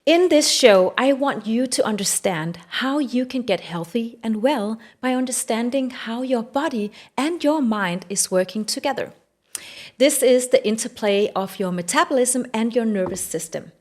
In this show, I want you to understand how you can get healthy and well by understanding how your body and your mind is working together. This is the interplay of your metabolism and your nervous system.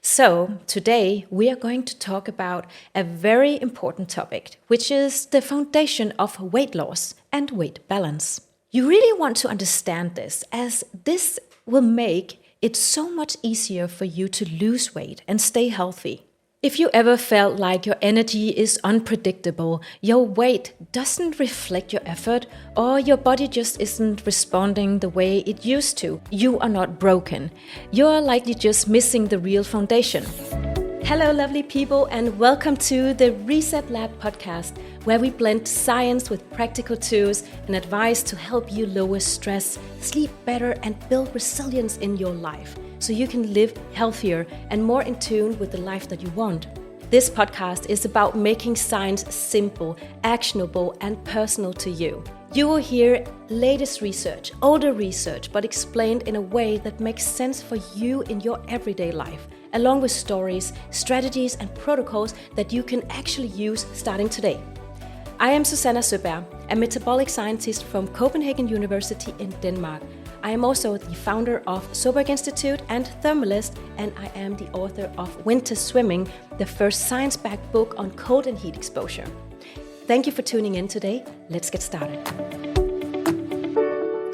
So, today we are going to talk about a very important topic, which is the foundation of weight loss and weight balance. You really want to understand this, as this will make it's so much easier for you to lose weight and stay healthy. If you ever felt like your energy is unpredictable, your weight doesn't reflect your effort, or your body just isn't responding the way it used to, you are not broken. You're likely just missing the real foundation. Hello, lovely people, and welcome to the Reset Lab podcast, where we blend science with practical tools and advice to help you lower stress, sleep better, and build resilience in your life so you can live healthier and more in tune with the life that you want. This podcast is about making science simple, actionable, and personal to you. You will hear latest research, older research, but explained in a way that makes sense for you in your everyday life, along with stories, strategies, and protocols that you can actually use starting today. I am Susanna Søberg, a metabolic scientist from Copenhagen University in Denmark. I am also the founder of Søberg Institute and Thermalist, and I am the author of Winter Swimming, the first science-backed book on cold and heat exposure. Thank you for tuning in today. Let's get started.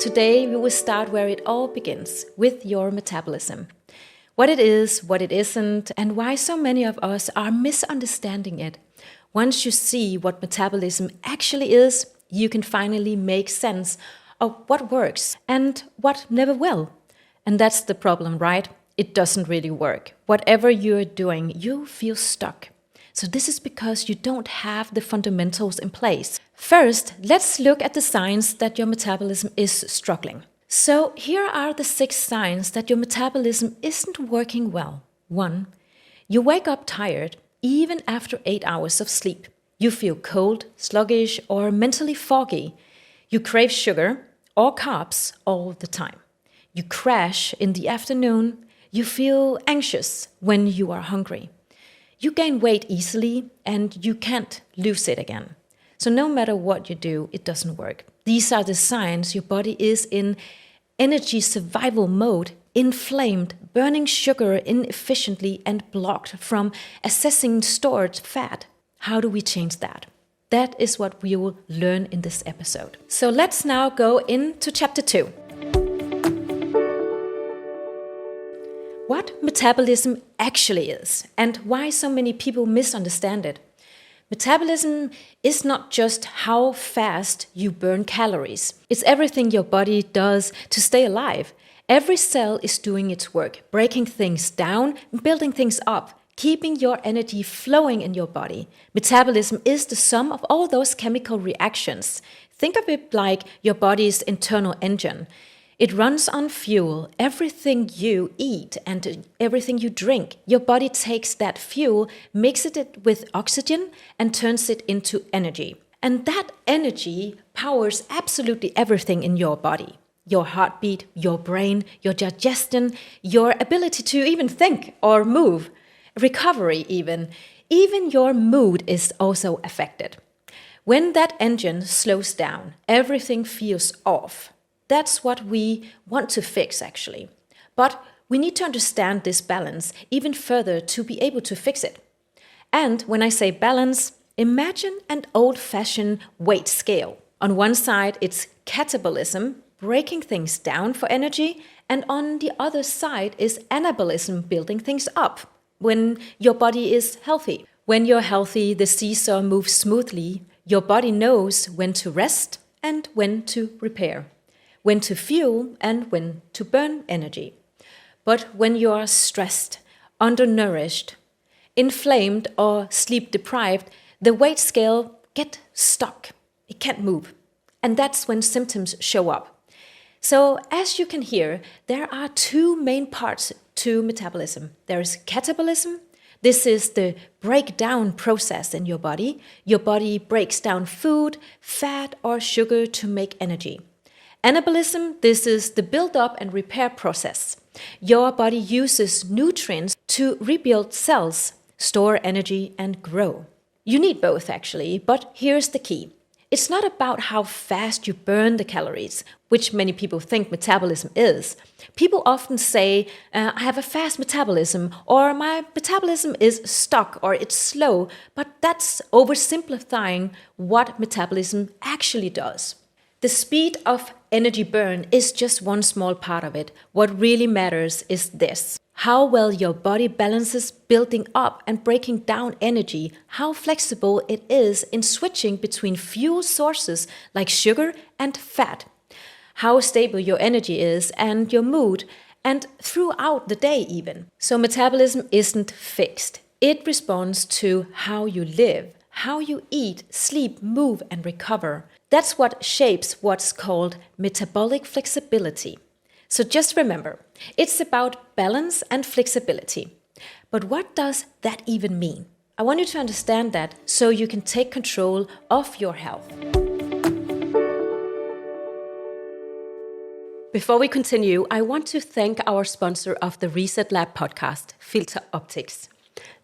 Today, we will start where it all begins, with your metabolism. What it is, what it isn't, and why so many of us are misunderstanding it. Once you see what metabolism actually is, you can finally make sense of what works and what never will. And that's the problem, right? It doesn't really work. Whatever you're doing, you feel stuck. So this is because you don't have the fundamentals in place. First, let's look at the signs that your metabolism is struggling. So here are the 6 signs that your metabolism isn't working well. 1. You wake up tired, even after 8 hours of sleep. You feel cold, sluggish, or mentally foggy. You crave sugar or carbs all the time. You crash in the afternoon. You feel anxious when you are hungry. You gain weight easily and you can't lose it again. So no matter what you do, it doesn't work. These are the signs your body is in energy survival mode, inflamed, burning sugar inefficiently, and blocked from accessing stored fat. How do we change that? That is what we will learn in this episode. So let's now go into chapter 2. What metabolism actually is, and why so many people misunderstand it. Metabolism is not just how fast you burn calories. It's everything your body does to stay alive. Every cell is doing its work, breaking things down, building things up, keeping your energy flowing in your body. Metabolism is the sum of all those chemical reactions. Think of it like your body's internal engine. It runs on fuel. Everything you eat and everything you drink, your body takes that fuel, mixes it with oxygen, and turns it into energy. And that energy powers absolutely everything in your body. Your heartbeat, your brain, your digestion, your ability to even think or move, recovery even. Even your mood is also affected. When that engine slows down, everything feels off. That's what we want to fix, actually. But we need to understand this balance even further to be able to fix it. And when I say balance, imagine an old-fashioned weight scale. On one side, it's catabolism, breaking things down for energy, and on the other side is anabolism, building things up when your body is healthy. When you're healthy, the seesaw moves smoothly. Your body knows when to rest and when to repair, when to fuel and when to burn energy. But when you are stressed, undernourished, inflamed, or sleep deprived, the weight scale gets stuck. It can't move. And that's when symptoms show up. So as you can hear, there are 2 main parts to metabolism. There is catabolism. This is the breakdown process in your body. Your body breaks down food, fat, or sugar to make energy. Anabolism, this is the build-up and repair process. Your body uses nutrients to rebuild cells, store energy, and grow. You need both actually, but here's the key. It's not about how fast you burn the calories, which many people think metabolism is. People often say, I have a fast metabolism, or my metabolism is stuck, or it's slow, but that's oversimplifying what metabolism actually does. The speed of energy burn is just one small part of it. What really matters is this: how well your body balances building up and breaking down energy, how flexible it is in switching between fuel sources like sugar and fat, how stable your energy is and your mood, and throughout the day even. So metabolism isn't fixed. It responds to how you live, how you eat, sleep, move, and recover. That's what shapes what's called metabolic flexibility. So just remember, it's about balance and flexibility. But what does that even mean? I want you to understand that so you can take control of your health. Before we continue, I want to thank our sponsor of the Reset Lab podcast, Filter Optics.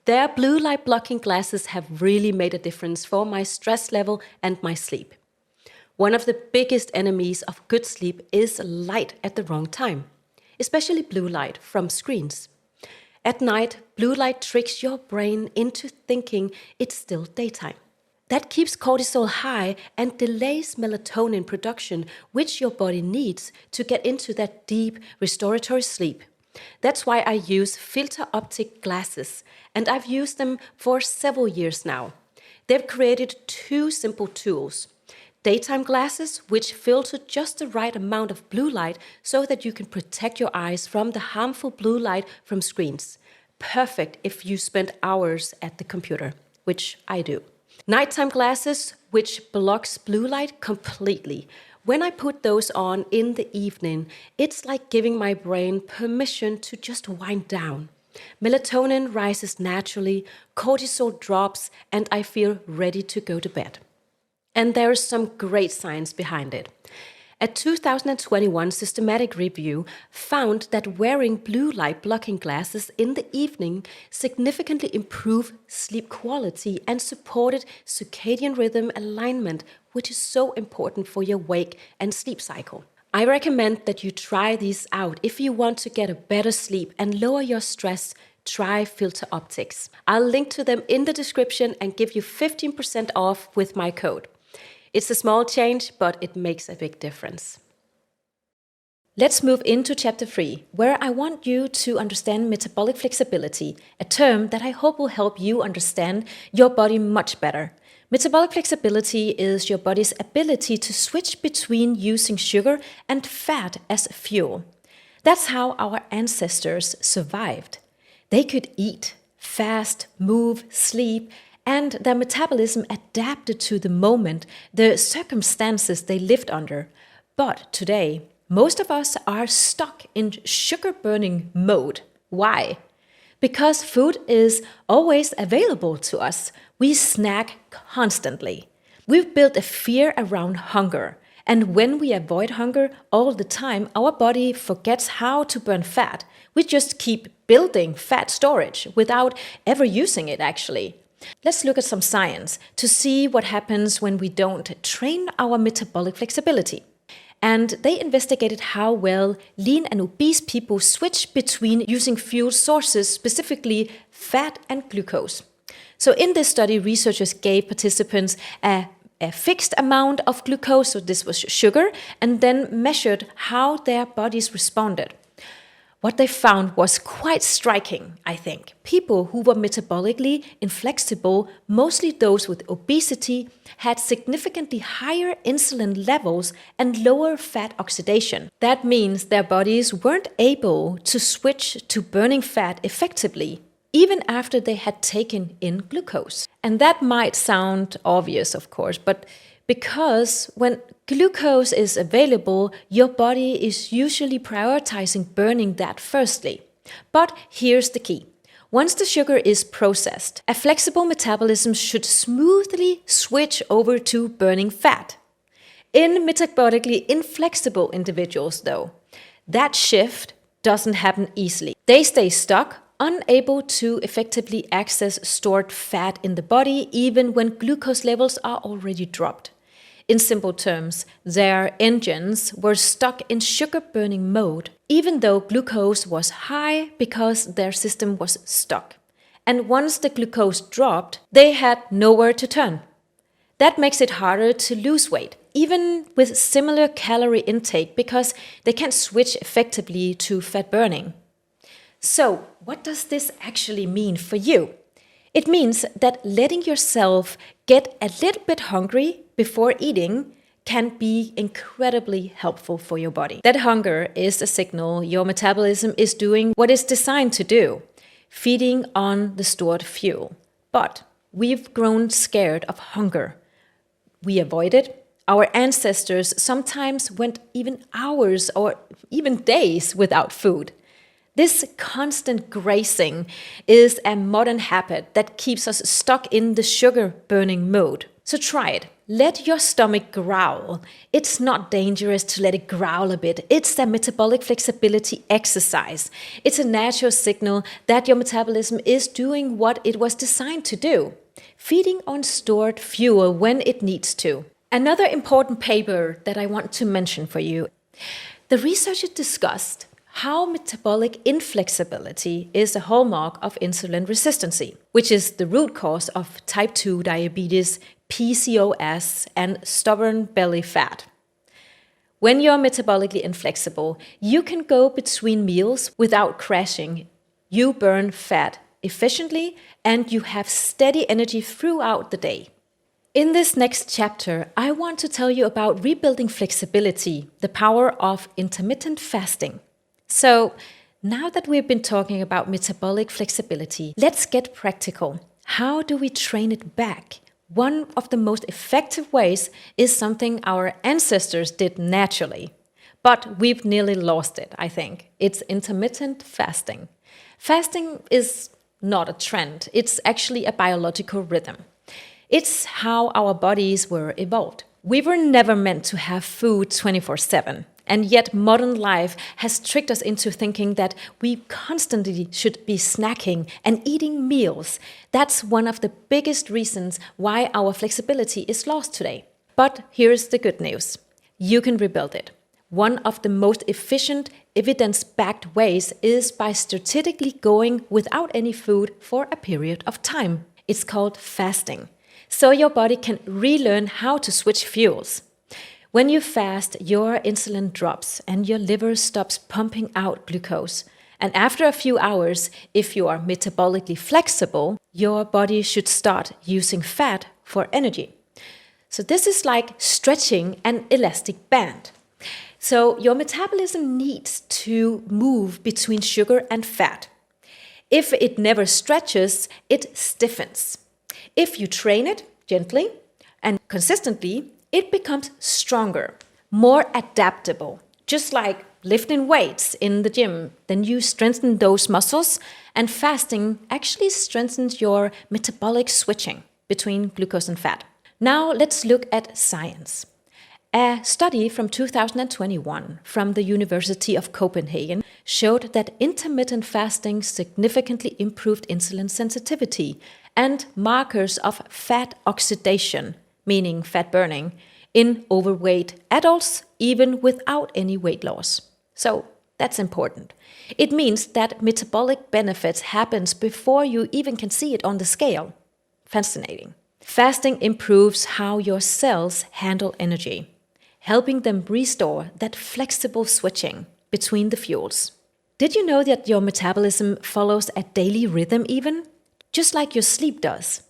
Their blue light blocking glasses have really made a difference for my stress level and my sleep. One of the biggest enemies of good sleep is light at the wrong time, especially blue light from screens. At night, blue light tricks your brain into thinking it's still daytime. That keeps cortisol high and delays melatonin production, which your body needs to get into that deep restorative sleep. That's why I use filter optic glasses, and I've used them for several years now. They've created two simple tools: daytime glasses, which filter just the right amount of blue light so that you can protect your eyes from the harmful blue light from screens. Perfect if you spend hours at the computer, which I do. Nighttime glasses, which blocks blue light completely. When I put those on in the evening, it's like giving my brain permission to just wind down. Melatonin rises naturally, cortisol drops, and I feel ready to go to bed. And there is some great science behind it. A 2021 systematic review found that wearing blue light blocking glasses in the evening significantly improved sleep quality and supported circadian rhythm alignment, which is so important for your wake and sleep cycle. I recommend that you try these out if you want to get a better sleep and lower your stress. Try Filter Optics. I'll link to them in the description and give you 15% off with my code. It's a small change, but it makes a big difference. Let's move into chapter 3, where I want you to understand metabolic flexibility, a term that I hope will help you understand your body much better. Metabolic flexibility is your body's ability to switch between using sugar and fat as fuel. That's how our ancestors survived. They could eat, fast, move, sleep, and their metabolism adapted to the moment, the circumstances they lived under. But today, most of us are stuck in sugar-burning mode. Why? Because food is always available to us. We snack constantly. We've built a fear around hunger. And when we avoid hunger all the time, our body forgets how to burn fat. We just keep building fat storage without ever using it, actually. Let's look at some science to see what happens when we don't train our metabolic flexibility. And they investigated how well lean and obese people switch between using fuel sources, specifically fat and glucose. So in this study, researchers gave participants a fixed amount of glucose, so this was sugar, and then measured how their bodies responded. What they found was quite striking, I think. People who were metabolically inflexible, mostly those with obesity, had significantly higher insulin levels and lower fat oxidation. That means their bodies weren't able to switch to burning fat effectively, even after they had taken in glucose. And that might sound obvious, of course, but because when glucose is available, your body is usually prioritizing burning that firstly. But here's the key. Once the sugar is processed, a flexible metabolism should smoothly switch over to burning fat. In metabolically inflexible individuals, though, that shift doesn't happen easily. They stay stuck, unable to effectively access stored fat in the body, even when glucose levels are already dropped. In simple terms, their engines were stuck in sugar-burning mode, even though glucose was high because their system was stuck. And once the glucose dropped, they had nowhere to turn. That makes it harder to lose weight, even with similar calorie intake, because they can't switch effectively to fat burning. So, what does this actually mean for you? It means that letting yourself get a little bit hungry before eating can be incredibly helpful for your body. That hunger is a signal your metabolism is doing what it's designed to do, feeding on the stored fuel. But we've grown scared of hunger. We avoid it. Our ancestors sometimes went even hours or even days without food. This constant grazing is a modern habit that keeps us stuck in the sugar-burning mode. So try it. Let your stomach growl. It's not dangerous to let it growl a bit. It's a metabolic flexibility exercise. It's a natural signal that your metabolism is doing what it was designed to do, feeding on stored fuel when it needs to. Another important paper that I want to mention for you. The researchers discussed how metabolic inflexibility is a hallmark of insulin resistance, which is the root cause of type 2 diabetes, PCOS, and stubborn belly fat. When you're metabolically inflexible, you can go between meals without crashing. You burn fat efficiently and you have steady energy throughout the day. In this next chapter, I want to tell you about rebuilding flexibility, the power of intermittent fasting. So, now that we've been talking about metabolic flexibility, let's get practical. How do we train it back? One of the most effective ways is something our ancestors did naturally, but we've nearly lost it, I think. It's intermittent fasting. Fasting is not a trend, it's actually a biological rhythm. It's how our bodies were evolved. We were never meant to have food 24/7. And yet modern life has tricked us into thinking that we constantly should be snacking and eating meals. That's one of the biggest reasons why our flexibility is lost today. But here's the good news. You can rebuild it. One of the most efficient, evidence-backed ways is by strategically going without any food for a period of time. It's called fasting. So your body can relearn how to switch fuels. When you fast, your insulin drops and your liver stops pumping out glucose. And after a few hours, if you are metabolically flexible, your body should start using fat for energy. So this is like stretching an elastic band. So your metabolism needs to move between sugar and fat. If it never stretches, it stiffens. If you train it gently and consistently, it becomes stronger, more adaptable. Just like lifting weights in the gym, then you strengthen those muscles, and fasting actually strengthens your metabolic switching between glucose and fat. Now let's look at science. A study from 2021 from the University of Copenhagen showed that intermittent fasting significantly improved insulin sensitivity and markers of fat oxidation, meaning fat burning, in overweight adults, even without any weight loss. So that's important. It means that metabolic benefits happens before you even can see it on the scale. Fascinating. Fasting improves how your cells handle energy, helping them restore that flexible switching between the fuels. Did you know that your metabolism follows a daily rhythm even? Just like your sleep does.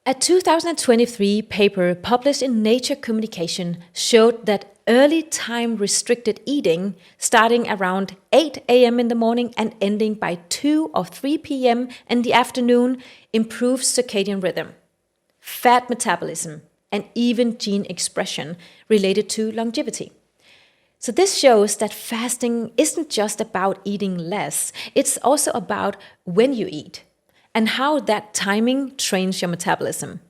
A 2023 paper published in Nature Communication showed that early time-restricted eating, starting around 8 a.m. in the morning and ending by 2 or 3 p.m. in the afternoon, improves circadian rhythm, fat metabolism, and even gene expression related to longevity. So this shows that fasting isn't just about eating less, it's also about when you eat and how that timing trains your metabolism.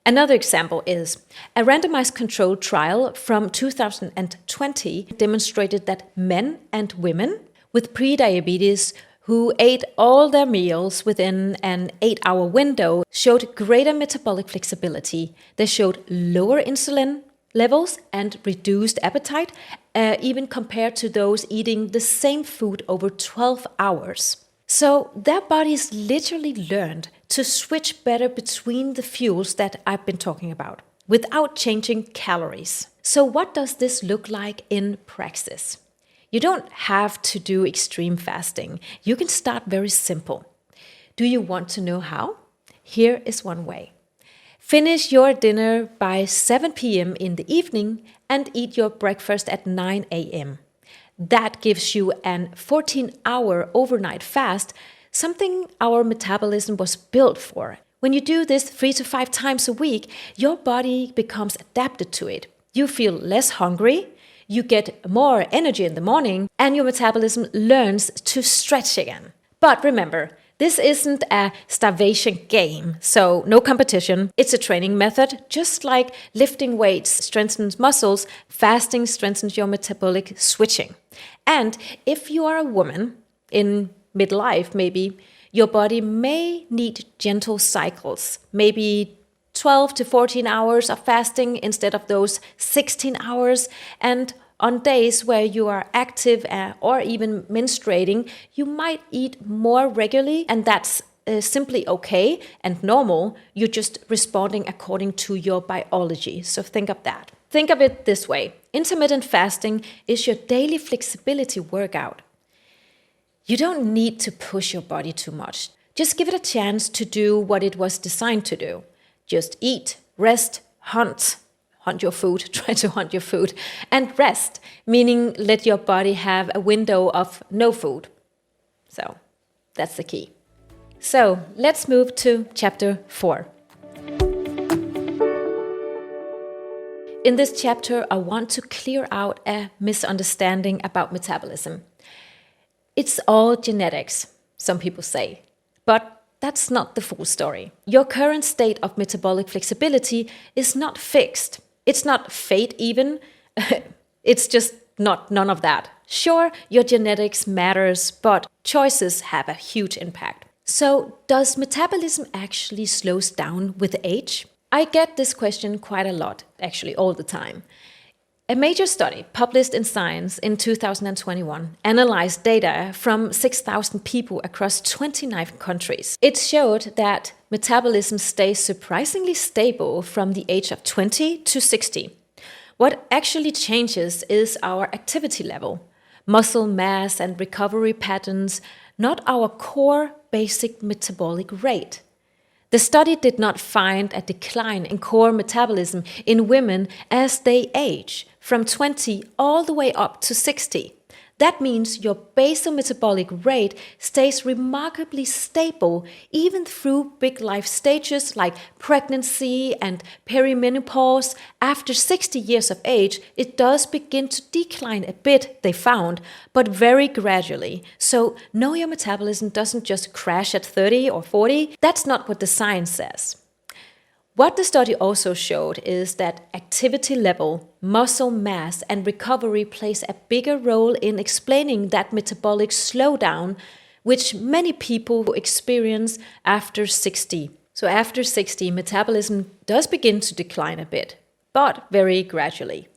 Another example is a randomized controlled trial from 2020 demonstrated that men and women with prediabetes who ate all their meals within an 8-hour window showed greater metabolic flexibility. They showed lower insulin levels and reduced appetite, even compared to those eating the same food over 12 hours. So their bodies literally learned to switch better between the fuels that I've been talking about without changing calories. So what does this look like in practice? You don't have to do extreme fasting. You can start very simple. Do you want to know how? Here is one way. Finish your dinner by 7 p.m. in the evening and eat your breakfast at 9 a.m. That gives you an 14-hour overnight fast, something our metabolism was built for. When you do this 3 to 5 times a week, your body becomes adapted to it. You feel less hungry, you get more energy in the morning, and your metabolism learns to stretch again. But remember, this isn't a starvation game, so no competition. It's a training method. Just like lifting weights strengthens muscles, fasting strengthens your metabolic switching. And if you are a woman in midlife, maybe, your body may need gentle cycles, maybe 12 to 14 hours of fasting instead of those 16 hours. And on days where you are active or even menstruating, you might eat more regularly, and that's simply okay and normal. You're just responding according to your biology. So think of that. Think of it this way. Intermittent fasting is your daily flexibility workout. You don't need to push your body too much. Just give it a chance to do what it was designed to do. Just eat, rest, hunt your food, try to hunt your food, and rest, meaning let your body have a window of no food. So that's the key. So let's move to chapter 4. In this chapter, I want to clear out a misunderstanding about metabolism. It's all genetics, some people say, but that's not the full story. Your current state of metabolic flexibility is not fixed. It's not fate even. It's just none of that. Sure, your genetics matters, but choices have a huge impact. So, does metabolism actually slows down with age? I get this question quite a lot, actually all the time. A major study published in Science in 2021 analyzed data from 6,000 people across 29 countries. It showed that metabolism stays surprisingly stable from the age of 20 to 60. What actually changes is our activity level, muscle mass and recovery patterns, not our core basic metabolic rate. The study did not find a decline in core metabolism in women as they age, from 20 all the way up to 60. That means your basal metabolic rate stays remarkably stable even through big life stages like pregnancy and perimenopause. After 60 years of age, it does begin to decline a bit, they found, but very gradually. So know your metabolism doesn't just crash at 30 or 40. That's not what the science says. What the study also showed is that activity level, muscle mass, and recovery plays a bigger role in explaining that metabolic slowdown, which many people experience after 60. So after 60, metabolism does begin to decline a bit, but very gradually.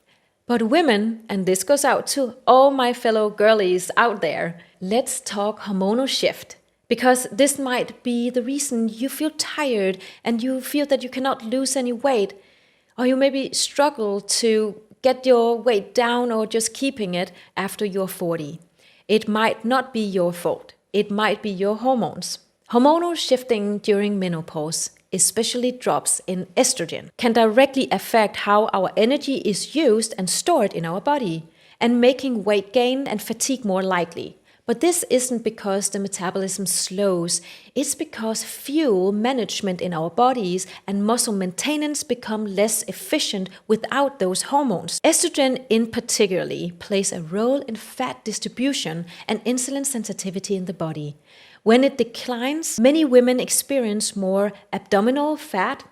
But women, and this goes out to all my fellow girlies out there, let's talk hormonal shift. Because this might be the reason you feel tired and you feel that you cannot lose any weight, or you maybe struggle to get your weight down or just keeping it after you're 40. It might not be your fault. It might be your hormones. Hormonal shifting during menopause, especially drops in estrogen, can directly affect how our energy is used and stored in our body, and making weight gain and fatigue more likely. But this isn't because the metabolism slows, it's because fuel management in our bodies and muscle maintenance become less efficient without those hormones. Estrogen in particularly plays a role in fat distribution and insulin sensitivity in the body. When it declines, many women experience more abdominal fat,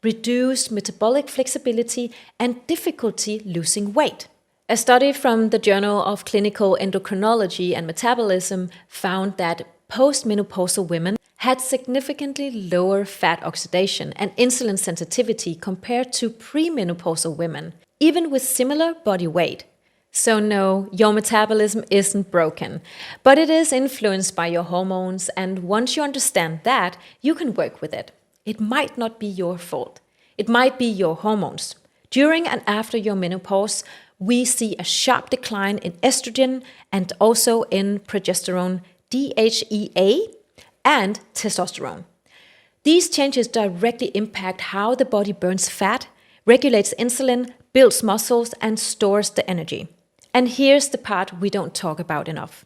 reduced metabolic flexibility, and difficulty losing weight. A study from the Journal of Clinical Endocrinology and Metabolism found that postmenopausal women had significantly lower fat oxidation and insulin sensitivity compared to premenopausal women, even with similar body weight. So no, your metabolism isn't broken, but it is influenced by your hormones, and once you understand that, you can work with it. It might not be your fault. It might be your hormones. During and after your menopause, we see a sharp decline in estrogen and also in progesterone, DHEA, and testosterone. These changes directly impact how the body burns fat, regulates insulin, builds muscles, and stores the energy. And here's the part we don't talk about enough.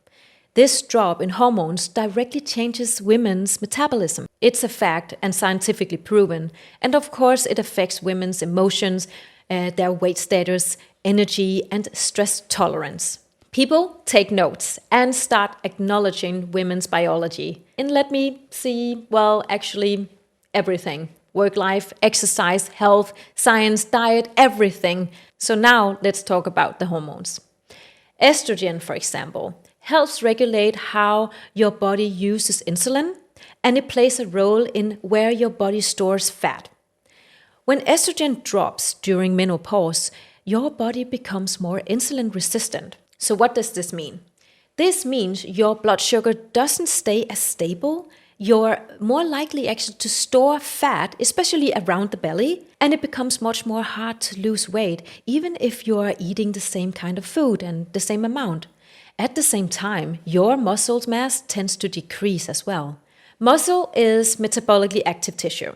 This drop in hormones directly changes women's metabolism. It's a fact and scientifically proven. And of course, it affects women's emotions, their weight status, energy, and stress tolerance. People, take notes and start acknowledging women's biology. And let me see, everything. Work life, exercise, health, science, diet, everything. So now let's talk about the hormones. Estrogen, for example, helps regulate how your body uses insulin, and it plays a role in where your body stores fat. When estrogen drops during menopause, your body becomes more insulin resistant. So what does this mean? This means your blood sugar doesn't stay as stable. You're more likely actually to store fat, especially around the belly, and it becomes much more hard to lose weight, even if you are eating the same kind of food and the same amount. At the same time, your muscle mass tends to decrease as well. Muscle is metabolically active tissue,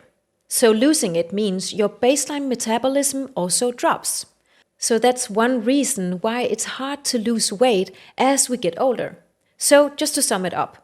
so losing it means your baseline metabolism also drops. So that's one reason why it's hard to lose weight as we get older. So just to sum it up,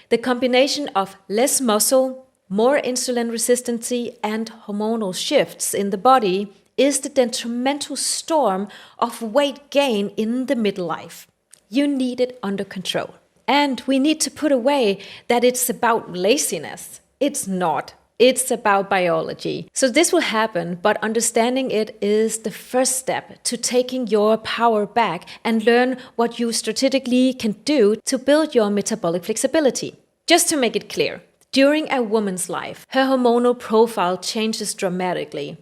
the combination of less muscle, more insulin resistance, and hormonal shifts in the body is the detrimental storm of weight gain in the midlife. You need it under control. And we need to put away that it's about laziness. It's not. It's about biology. So this will happen, but understanding it is the first step to taking your power back and learn what you strategically can do to build your metabolic flexibility. Just to make it clear, during a woman's life, her hormonal profile changes dramatically.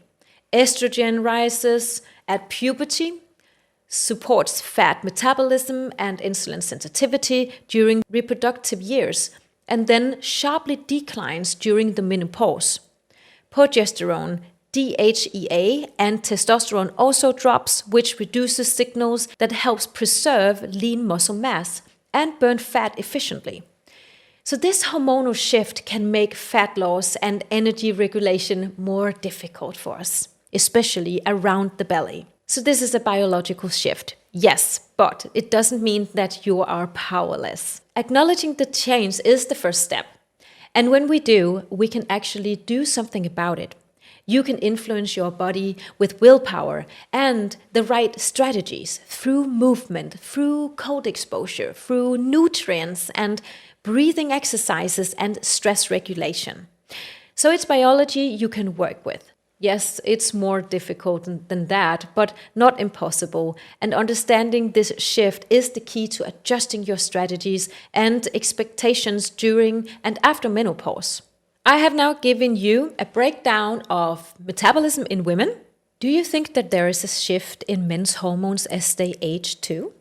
Estrogen rises at puberty, supports fat metabolism and insulin sensitivity during reproductive years, and then sharply declines during the menopause. Progesterone, DHEA, and testosterone also drops, which reduces signals that helps preserve lean muscle mass and burn fat efficiently. So this hormonal shift can make fat loss and energy regulation more difficult for us, especially around the belly. So this is a biological shift. Yes, but it doesn't mean that you are powerless. Acknowledging the change is the first step. And when we do, we can actually do something about it. You can influence your body with willpower and the right strategies through movement, through cold exposure, through nutrients and breathing exercises and stress regulation. So it's biology you can work with. Yes, it's more difficult than that, but not impossible. And understanding this shift is the key to adjusting your strategies and expectations during and after menopause. I have now given you a breakdown of metabolism in women. Do you think that there is a shift in men's hormones as they age too?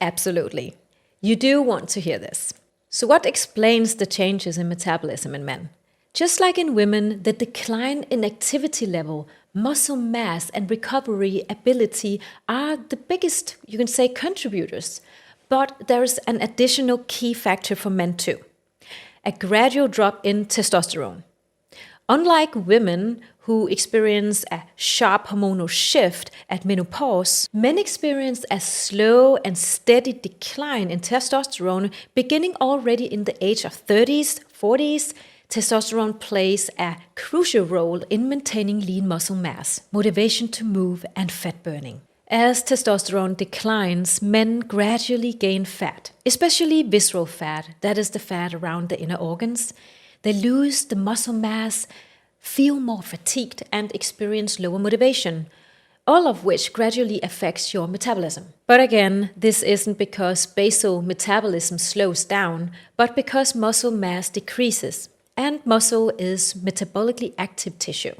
Absolutely. You do want to hear this. So what explains the changes in metabolism in men? Just like in women, the decline in activity level, muscle mass, and recovery ability are the biggest, you can say, contributors. But there's an additional key factor for men too: a gradual drop in testosterone. Unlike women who experience a sharp hormonal shift at menopause, men experience a slow and steady decline in testosterone beginning already in the age of 30s, 40s. Testosterone plays a crucial role in maintaining lean muscle mass, motivation to move, and fat burning. As testosterone declines, men gradually gain fat, especially visceral fat, that is the fat around the inner organs. They lose the muscle mass feel more fatigued, and experience lower motivation, all of which gradually affects your metabolism. But again, this isn't because basal metabolism slows down, but because muscle mass decreases, and muscle is metabolically active tissue.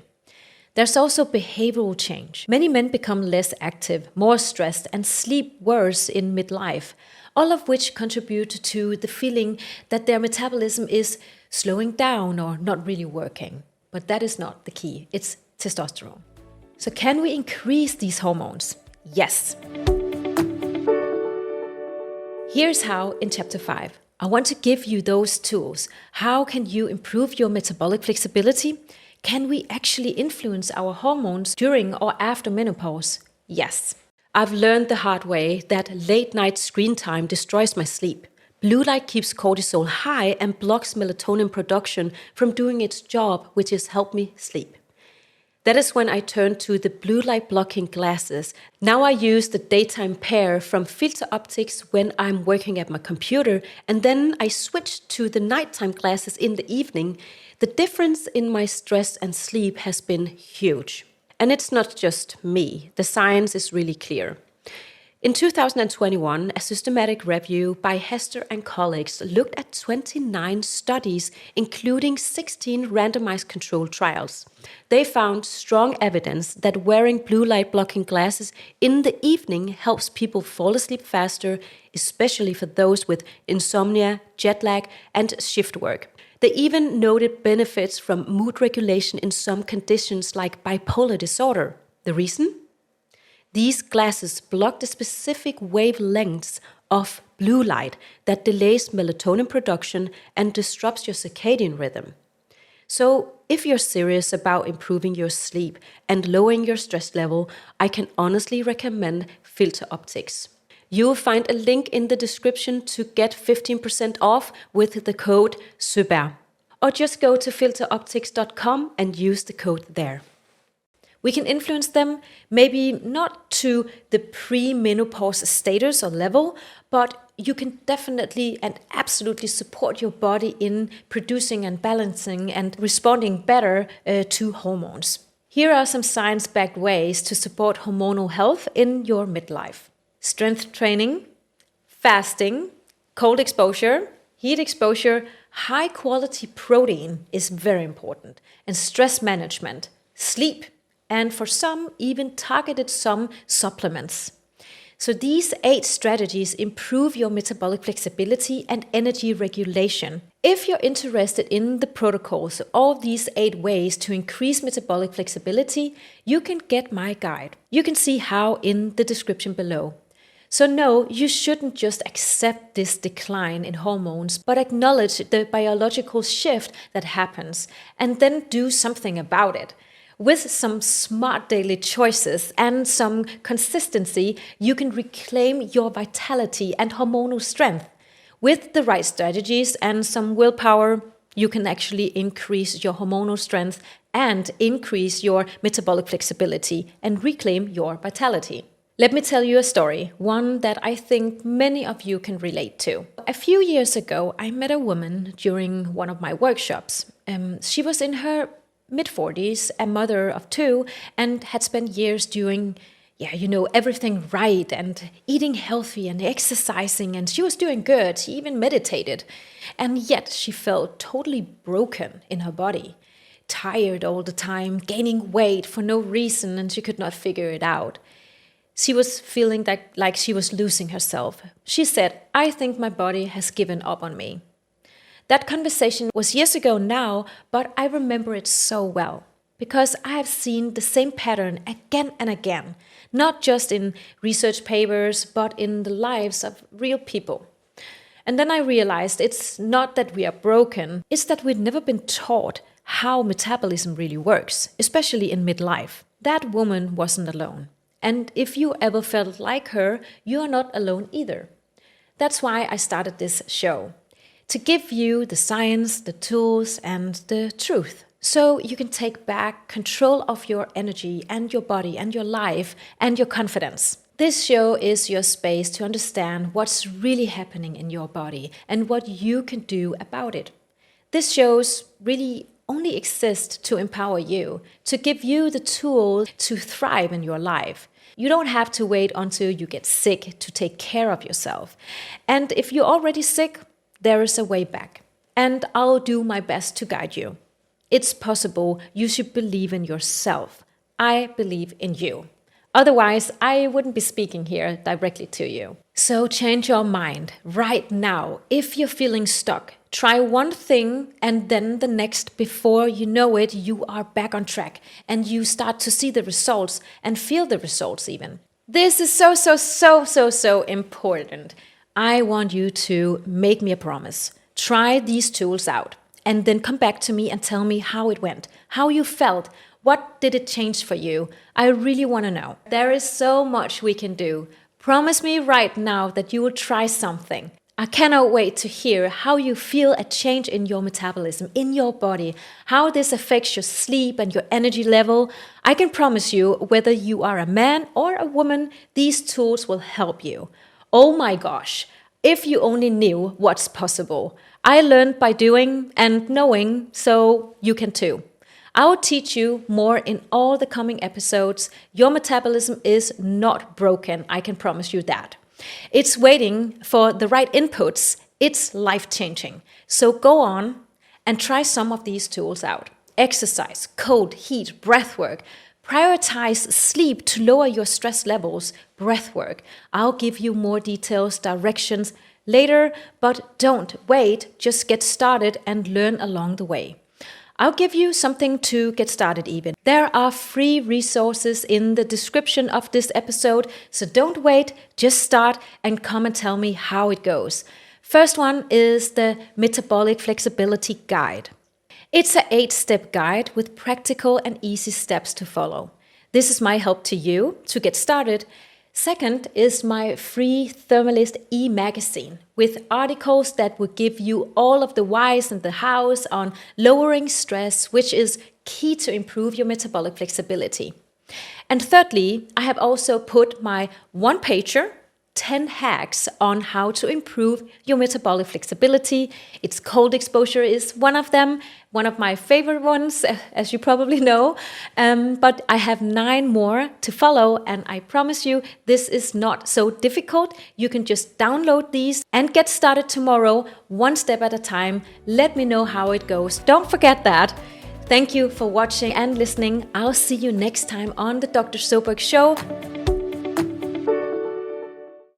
There's also behavioral change. Many men become less active, more stressed, and sleep worse in midlife, all of which contribute to the feeling that their metabolism is slowing down or not really working. But that is not the key. It's testosterone. So can we increase these hormones? Yes. Here's how in Chapter 5. I want to give you those tools. How can you improve your metabolic flexibility? Can we actually influence our hormones during or after menopause? Yes. I've learned the hard way that late night screen time destroys my sleep. Blue light keeps cortisol high and blocks melatonin production from doing its job, which is help me sleep. That is when I turned to the blue light blocking glasses. Now I use the daytime pair from Filter Optics when I'm working at my computer, and then I switched to the nighttime glasses in the evening. The difference in my stress and sleep has been huge. And it's not just me. The science is really clear. In 2021, a systematic review by Hester and colleagues looked at 29 studies, including 16 randomized controlled trials. They found strong evidence that wearing blue light blocking glasses in the evening helps people fall asleep faster, especially for those with insomnia, jet lag, and shift work. They even noted benefits from mood regulation in some conditions like bipolar disorder. The reason? These glasses block the specific wavelengths of blue light that delays melatonin production and disrupts your circadian rhythm. So, if you're serious about improving your sleep and lowering your stress level, I can honestly recommend Filter Optics. You will find a link in the description to get 15% off with the code SUPER. Or just go to filteroptics.com and use the code there. We can influence them, maybe not to the pre-menopause status or level, but you can definitely and absolutely support your body in producing and balancing and responding better to hormones. Here are some science-backed ways to support hormonal health in your midlife. Strength training, fasting, cold exposure, heat exposure, high-quality protein is very important, and stress management, sleep, and for some, even targeted some supplements. So these 8 strategies improve your metabolic flexibility and energy regulation. If you're interested in the protocols of all these 8 ways to increase metabolic flexibility, you can get my guide. You can see how in the description below. So no, you shouldn't just accept this decline in hormones, but acknowledge the biological shift that happens and then do something about it. With some smart daily choices and some consistency, you can reclaim your vitality and hormonal strength. With the right strategies and some willpower, you can actually increase your hormonal strength and increase your metabolic flexibility and reclaim your vitality. Let me tell you a story, one that I think many of you can relate to. A few years ago, I met a woman during one of my workshops. She was in her mid-40s, a mother of 2, and had spent years doing, everything right and eating healthy and exercising, and she was doing good. She even meditated. And yet she felt totally broken in her body, tired all the time, gaining weight for no reason, and she could not figure it out. She was feeling like she was losing herself. She said, "I think my body has given up on me." That conversation was years ago now, but I remember it so well because I have seen the same pattern again and again, not just in research papers, but in the lives of real people. And then I realized it's not that we are broken, it's that we've never been taught how metabolism really works, especially in midlife. That woman wasn't alone. And if you ever felt like her, you are not alone either. That's why I started this show. To give you the science, the tools, and the truth. So you can take back control of your energy and your body and your life and your confidence. This show is your space to understand what's really happening in your body and what you can do about it. This show's really only exist to empower you, to give you the tool to thrive in your life. You don't have to wait until you get sick to take care of yourself. And if you're already sick, there is a way back. And I'll do my best to guide you. It's possible. You should believe in yourself. I believe in you. Otherwise, I wouldn't be speaking here directly to you. So change your mind right now. If you're feeling stuck, try one thing and then the next. Before you know it, you are back on track and you start to see the results and feel the results even. This is so important. I want you to make me a promise. Try these tools out and then come back to me and tell me how it went, how you felt. What did it change for you? I really want to know. There is so much we can do. Promise me right now that you will try something. I cannot wait to hear how you feel a change in your metabolism, in your body, how this affects your sleep and your energy level. I can promise you, whether you are a man or a woman, these tools will help you. Oh my gosh, if you only knew what's possible. I learned by doing and knowing, so you can too. I will teach you more in all the coming episodes. Your metabolism is not broken, I can promise you that. It's waiting for the right inputs. It's life-changing. So go on and try some of these tools out. Exercise, cold, heat, breath work. Prioritize sleep to lower your stress levels. Breath work. I'll give you more details, directions later, but don't wait. Just get started and learn along the way. I'll give you something to get started even. There are free resources in the description of this episode, so don't wait, just start and come and tell me how it goes. First one is the Metabolic Flexibility Guide. It's an 8-step guide with practical and easy steps to follow. This is my help to you to get started. Second is my free Thermalist e-magazine with articles that will give you all of the whys and the hows on lowering stress, which is key to improve your metabolic flexibility. And thirdly, I have also put my one-pager, 10 hacks on how to improve your metabolic flexibility. It's cold exposure is one of them, one of my favorite ones, as you probably know. But I have 9 more to follow, and I promise you this is not so difficult. You can just download these and get started tomorrow, one step at a time. Let me know how it goes. Don't forget that. Thank you for watching and listening. I'll see you next time on the Dr. Soberg Show.